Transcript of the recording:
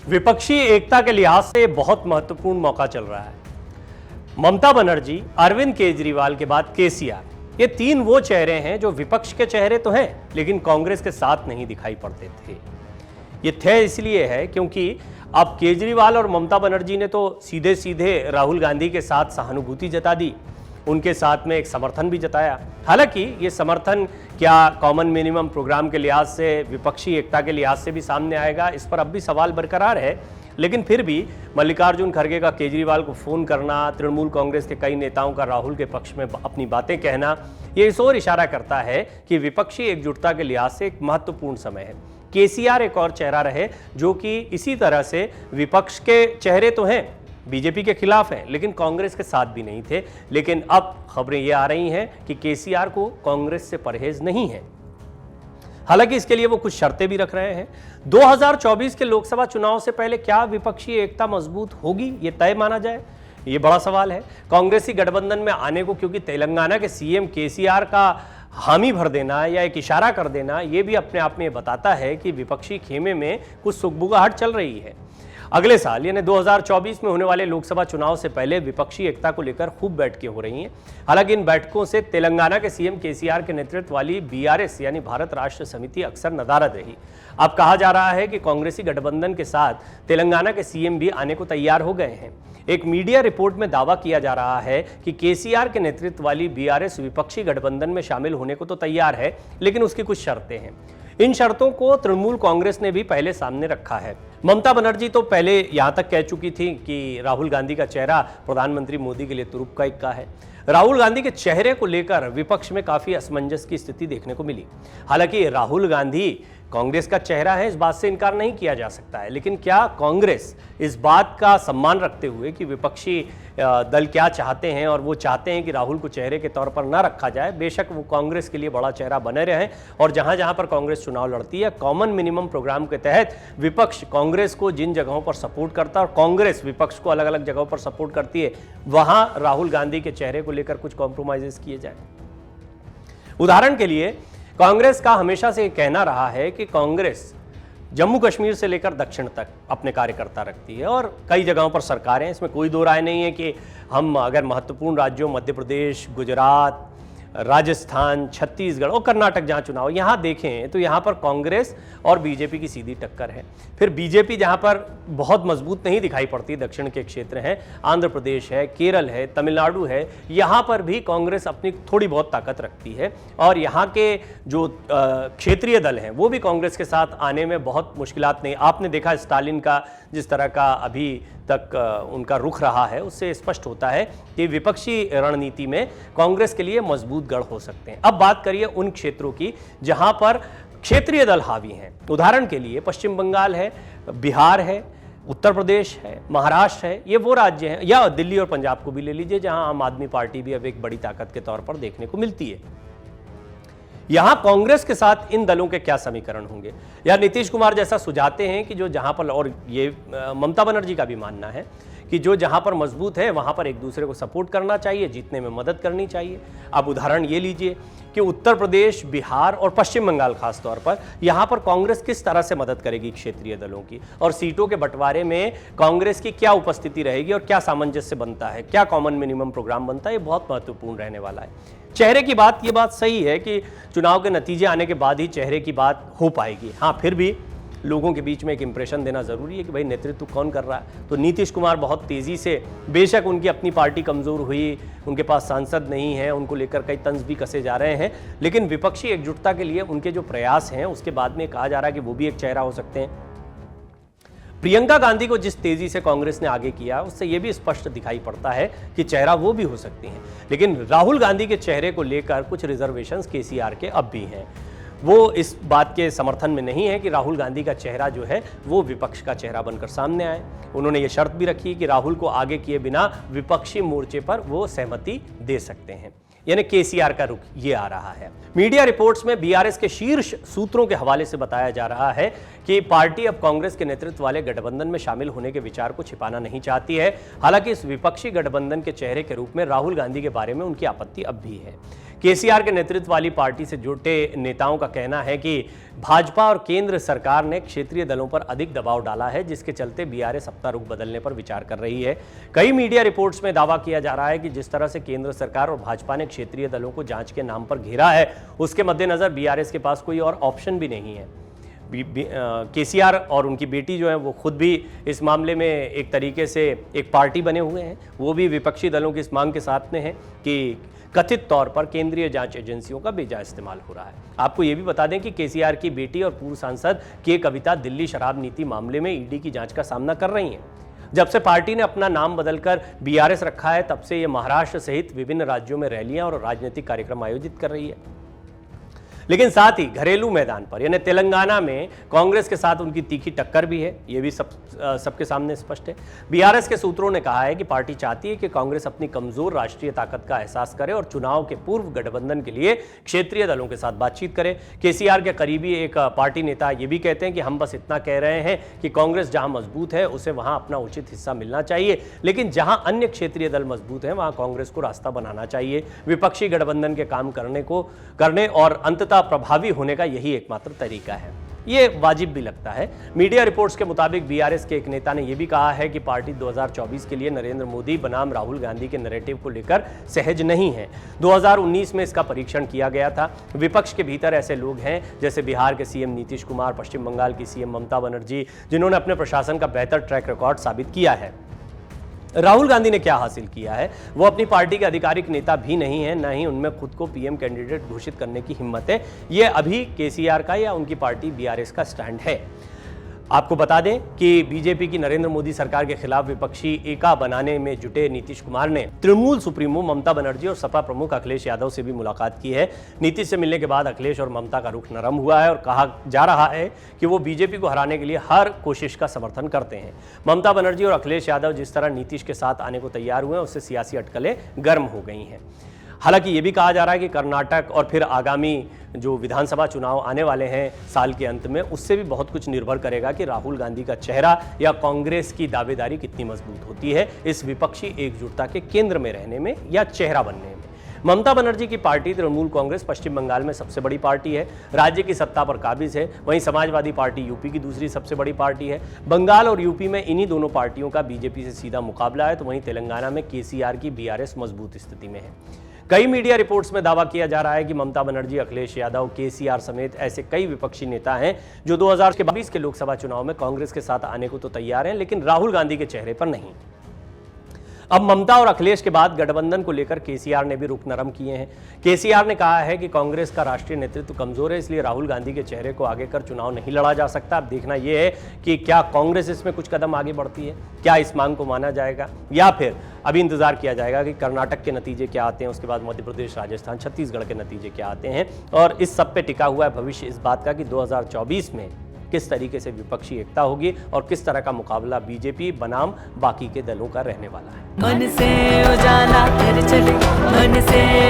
विपक्षी एकता के लिहाज से बहुत महत्वपूर्ण मौका चल रहा है। ममता बनर्जी, अरविंद केजरीवाल के बाद केसीआर, ये तीन वो चेहरे हैं जो विपक्ष के चेहरे तो हैं लेकिन कांग्रेस के साथ नहीं दिखाई पड़ते थे। ये थे इसलिए है क्योंकि अब केजरीवाल और ममता बनर्जी ने तो सीधे सीधे राहुल गांधी के साथ सहानुभूति जता दी, उनके साथ में एक समर्थन भी जताया। हालांकि ये समर्थन क्या कॉमन मिनिमम प्रोग्राम के लिहाज से, विपक्षी एकता के लिहाज से भी सामने आएगा, इस पर अब भी सवाल बरकरार है। लेकिन फिर भी मल्लिकार्जुन खड़गे का केजरीवाल को फोन करना, तृणमूल कांग्रेस के कई नेताओं का राहुल के पक्ष में अपनी बातें कहना, ये इस ओर इशारा करता है कि विपक्षी एकजुटता के लिहाज से एक महत्वपूर्ण समय है। केसीआर एक और चेहरा रहे जो कि इसी तरह से विपक्ष के चेहरे तो हैं, बीजेपी के खिलाफ हैं, लेकिन कांग्रेस के साथ भी नहीं थे। लेकिन अब खबरें ये आ रही हैं कि केसीआर को कांग्रेस से परहेज नहीं है। हालांकि इसके लिए वो कुछ शर्तें भी रख रहे हैं। 2024 के लोकसभा चुनाव से पहले क्या विपक्षी एकता मजबूत होगी, ये तय माना जाए, ये बड़ा सवाल है। कांग्रेसी गठबंधन में आने को क्योंकि तेलंगाना के सीएम केसीआर का हामी भर देना या एक इशारा कर देना, ये भी अपने आप में बताता है कि विपक्षी खेमे में कुछ सुगबुगाहट चल रही है। अगले साल यानी 2024 में होने वाले लोकसभा चुनाव से पहले विपक्षी एकता को लेकर खूब बैठकें हो रही हैं। हालांकि इन बैठकों से तेलंगाना के सीएम केसीआर के नेतृत्व वाली बीआरएस यानी भारत राष्ट्र समिति अक्सर नदारद रही। अब कहा जा रहा है कि कांग्रेसी गठबंधन के साथ तेलंगाना के सीएम भी आने को तैयार हो गए हैं। एक मीडिया रिपोर्ट में दावा किया जा रहा है कि केसीआर के नेतृत्व वाली बीआरएस विपक्षी गठबंधन में शामिल होने को तो तैयार है, लेकिन उसकी कुछ शर्तें हैं। इन शर्तों को तृणमूल कांग्रेस ने भी पहले सामने रखा है। ममता बनर्जी तो पहले यहां तक कह चुकी थी कि राहुल गांधी का चेहरा प्रधानमंत्री मोदी के लिए तुरुप का इक्का है। राहुल गांधी के चेहरे को लेकर विपक्ष में काफी असमंजस की स्थिति देखने को मिली। हालांकि राहुल गांधी कांग्रेस का चेहरा है, इस बात से इनकार नहीं किया जा सकता है, लेकिन क्या कांग्रेस इस बात का सम्मान रखते हुए कि विपक्षी दल क्या चाहते हैं और वो चाहते हैं कि राहुल को चेहरे के तौर पर ना रखा जाए, बेशक वो कांग्रेस के लिए बड़ा चेहरा बने रहे और जहां जहां पर कांग्रेस चुनाव लड़ती है, कॉमन मिनिमम प्रोग्राम के तहत विपक्ष कांग्रेस को जिन जगहों पर सपोर्ट करता है और कांग्रेस विपक्ष को अलग अलग जगहों पर सपोर्ट करती है, वहां राहुल गांधी के चेहरे को लेकर कुछ कॉम्प्रोमाइजेस किए जाए। उदाहरण के लिए कांग्रेस का हमेशा से कहना रहा है कि कांग्रेस जम्मू कश्मीर से लेकर दक्षिण तक अपने कार्यकर्ता रखती है और कई जगहों पर सरकारें, इसमें कोई दो राय नहीं है कि हम अगर महत्वपूर्ण राज्यों मध्य प्रदेश, गुजरात, राजस्थान, छत्तीसगढ़ और कर्नाटक जहां चुनाव यहां देखें तो यहां पर कांग्रेस और बीजेपी की सीधी टक्कर है। फिर बीजेपी जहां पर बहुत मजबूत नहीं दिखाई पड़ती, दक्षिण के क्षेत्र हैं, आंध्र प्रदेश है, केरल है, तमिलनाडु है, यहां पर भी कांग्रेस अपनी थोड़ी बहुत ताकत रखती है और यहां के जो क्षेत्रीय दल हैं वो भी कांग्रेस के साथ आने में बहुत मुश्किलात नहीं। आपने देखा स्टालिन का जिस तरह का अभी तक उनका रुख रहा है, उससे स्पष्ट होता है कि विपक्षी रणनीति में कांग्रेस के लिए मजबूत गढ़ हो सकते हैं। अब बात करिए उन क्षेत्रों की जहां पर क्षेत्रीय दल हावी हैं। उदाहरण के लिए पश्चिम बंगाल है, बिहार है, उत्तर प्रदेश है, महाराष्ट्र है, ये वो राज्य हैं, या दिल्ली और पंजाब को भी ले लीजिए जहां आम आदमी पार्टी भी अब एक बड़ी ताकत के तौर पर देखने को मिलती है। यहां कांग्रेस के साथ इन दलों के क्या समीकरण होंगे, या नीतीश कुमार जैसा सुझाते हैं कि जो जहां पर, और ये ममता बनर्जी का भी मानना है कि जो जहां पर मजबूत है वहां पर एक दूसरे को सपोर्ट करना चाहिए, जीतने में मदद करनी चाहिए। अब उदाहरण ये लीजिए कि उत्तर प्रदेश, बिहार और पश्चिम बंगाल खास तौर पर यहां पर कांग्रेस किस तरह से मदद करेगी क्षेत्रीय दलों की, और सीटों के बंटवारे में कांग्रेस की क्या उपस्थिति रहेगी और क्या सामंजस्य बनता है, क्या कॉमन मिनिमम प्रोग्राम बनता है, ये बहुत महत्वपूर्ण रहने वाला है। चेहरे की बात, ये बात सही है कि चुनाव के नतीजे आने के बाद ही चेहरे की बात हो पाएगी। हाँ, फिर भी लोगों के बीच में एक इंप्रेशन देना जरूरी है कि भाई नेतृत्व कौन कर रहा है। तो नीतीश कुमार बहुत तेजी से, बेशक उनकी अपनी पार्टी कमजोर हुई, उनके पास सांसद नहीं है, उनको लेकर कई तंज भी कसे जा रहे हैं, लेकिन विपक्षी एकजुटता के लिए उनके जो प्रयास हैं उसके बाद में कहा जा रहा है कि वो भी एक चेहरा हो सकते हैं। प्रियंका गांधी को जिस तेजी से कांग्रेस ने आगे किया उससे यह भी स्पष्ट दिखाई पड़ता है कि चेहरा वो भी हो सकती हैं। लेकिन राहुल गांधी के चेहरे को लेकर कुछ रिजर्वेशंस केसीआर के अब भी हैं। वो इस बात के समर्थन में नहीं है कि राहुल गांधी का चेहरा जो है वो विपक्ष का चेहरा बनकर सामने आए। उन्होंने ये शर्त भी रखी कि राहुल को आगे किए बिना विपक्षी मोर्चे पर वो सहमति दे सकते हैं, यानी केसीआर का रुख ये आ रहा है। मीडिया रिपोर्ट्स में बीआरएस के शीर्ष सूत्रों के हवाले से बताया जा रहा है कि पार्टी अब कांग्रेस के नेतृत्व वाले गठबंधन में शामिल होने के विचार को छिपाना नहीं चाहती है। हालांकि इस विपक्षी गठबंधन के चेहरे के रूप में राहुल गांधी के बारे में उनकी आपत्ति अब भी है। केसीआर के नेतृत्व वाली पार्टी से जुटे नेताओं का कहना है कि भाजपा और केंद्र सरकार ने क्षेत्रीय दलों पर अधिक दबाव डाला है, जिसके चलते बीआरएस अपना रुख बदलने पर विचार कर रही है। कई मीडिया रिपोर्ट्स में दावा किया जा रहा है कि जिस तरह से केंद्र सरकार और भाजपा ने क्षेत्रीय दलों को जांच के नाम पर घेरा है, उसके मद्देनजर बीआरएस के पास कोई और ऑप्शन भी नहीं है। केसीआर और उनकी बेटी जो है वो खुद भी इस मामले में एक तरीके से एक पार्टी बने हुए हैं। वो भी विपक्षी दलों की इस मांग के साथ में है कि कथित तौर पर केंद्रीय जांच एजेंसियों का बेजा इस्तेमाल हो रहा है। आपको ये भी बता दें कि केसीआर की बेटी और पूर्व सांसद के कविता दिल्ली शराब नीति मामले में ईडी की जांच का सामना कर रही हैं। जब से पार्टी ने अपना नाम बदलकर बीआरएस रखा है, तब से ये महाराष्ट्र सहित विभिन्न राज्यों में रैलियां और राजनीतिक कार्यक्रम आयोजित कर रही है। लेकिन साथ ही घरेलू मैदान पर यानी तेलंगाना में कांग्रेस के साथ उनकी तीखी टक्कर भी है, ये भी सबके सामने स्पष्ट है। बीआरएस के सूत्रों ने कहा है कि पार्टी चाहती है कि कांग्रेस अपनी कमजोर राष्ट्रीय ताकत का एहसास करे और चुनाव के पूर्व गठबंधन के लिए क्षेत्रीय दलों के साथ बातचीत करे। केसीआर के करीबी एक पार्टी नेता ये भी कहते हैं कि हम बस इतना कह रहे हैं कि कांग्रेस जहां मजबूत है उसे वहां अपना उचित हिस्सा मिलना चाहिए, लेकिन जहां अन्य क्षेत्रीय दल मजबूत हैं वहां कांग्रेस को रास्ता बनाना चाहिए। विपक्षी गठबंधन के काम करने और अंततः प्रभावी होने का यही एकमात्र तरीका है। ये वाजिब भी लगता है। मीडिया रिपोर्ट्स के मुताबिक बीआरएस के एक नेता ने यह भी कहा है कि पार्टी 2024 के लिए नरेंद्र मोदी बनाम राहुल गांधी के नैरेटिव को लेकर सहज नहीं है। 2019 में इसका परीक्षण किया गया था। विपक्ष के भीतर ऐसे लोग हैं जैसे बिहार के सीएम नीतीश कुमार, पश्चिम बंगाल की सीएम ममता बनर्जी, जिन्होंने अपने प्रशासन का बेहतर ट्रैक रिकॉर्ड साबित किया है। राहुल गांधी ने क्या हासिल किया है? वो अपनी पार्टी के आधिकारिक नेता भी नहीं है, न ही उनमें खुद को पीएम कैंडिडेट घोषित करने की हिम्मत है। ये अभी केसीआर का या उनकी पार्टी बीआरएस का स्टैंड है। आपको बता दें कि बीजेपी की नरेंद्र मोदी सरकार के खिलाफ विपक्षी एका बनाने में जुटे नीतीश कुमार ने तृणमूल सुप्रीमो ममता बनर्जी और सपा प्रमुख अखिलेश यादव से भी मुलाकात की है। नीतीश से मिलने के बाद अखिलेश और ममता का रुख नरम हुआ है और कहा जा रहा है कि वो बीजेपी को हराने के लिए हर कोशिश का समर्थन करते हैं। ममता बनर्जी और अखिलेश यादव जिस तरह नीतीश के साथ आने को तैयार हुए हैं, उससे सियासी अटकलें गर्म हो गई हैं। हालांकि ये भी कहा जा रहा है कि कर्नाटक और फिर आगामी जो विधानसभा चुनाव आने वाले हैं साल के अंत में, उससे भी बहुत कुछ निर्भर करेगा कि राहुल गांधी का चेहरा या कांग्रेस की दावेदारी कितनी मजबूत होती है इस विपक्षी एकजुटता के केंद्र में रहने में या चेहरा बनने में। ममता बनर्जी की पार्टी तृणमूल कांग्रेस पश्चिम बंगाल में सबसे बड़ी पार्टी है, राज्य की सत्ता पर काबिज है। वहीं समाजवादी पार्टी यूपी की दूसरी सबसे बड़ी पार्टी है। बंगाल और यूपी में इन्हीं दोनों पार्टियों का बीजेपी से सीधा मुकाबला है, तो वहीं तेलंगाना में केसीआर की बीआरएस मजबूत स्थिति में है। कई मीडिया रिपोर्ट्स में दावा किया जा रहा है कि ममता बनर्जी, अखिलेश यादव, केसीआर समेत ऐसे कई विपक्षी नेता हैं जो 2022 के लोकसभा चुनाव में कांग्रेस के साथ आने को तो तैयार हैं, लेकिन राहुल गांधी के चेहरे पर नहीं। अब ममता और अखिलेश के बाद गठबंधन को लेकर केसीआर ने भी रुख नरम किए हैं। केसीआर ने कहा है कि कांग्रेस का राष्ट्रीय नेतृत्व कमजोर है, इसलिए राहुल गांधी के चेहरे को आगे कर चुनाव नहीं लड़ा जा सकता। अब देखना यह है कि क्या कांग्रेस इसमें कुछ कदम आगे बढ़ती है, क्या इस मांग को माना जाएगा, या फिर अभी इंतजार किया जाएगा कि कर्नाटक के नतीजे क्या आते हैं, उसके बाद मध्य प्रदेश, राजस्थान, छत्तीसगढ़ के नतीजे क्या आते हैं। और इस सब पे टिका हुआ है भविष्य इस बात का कि 2024 में किस तरीके से विपक्षी एकता होगी और किस तरह का मुकाबला बीजेपी बनाम बाकी के दलों का रहने वाला है। मन से उजाला कर चले, मन से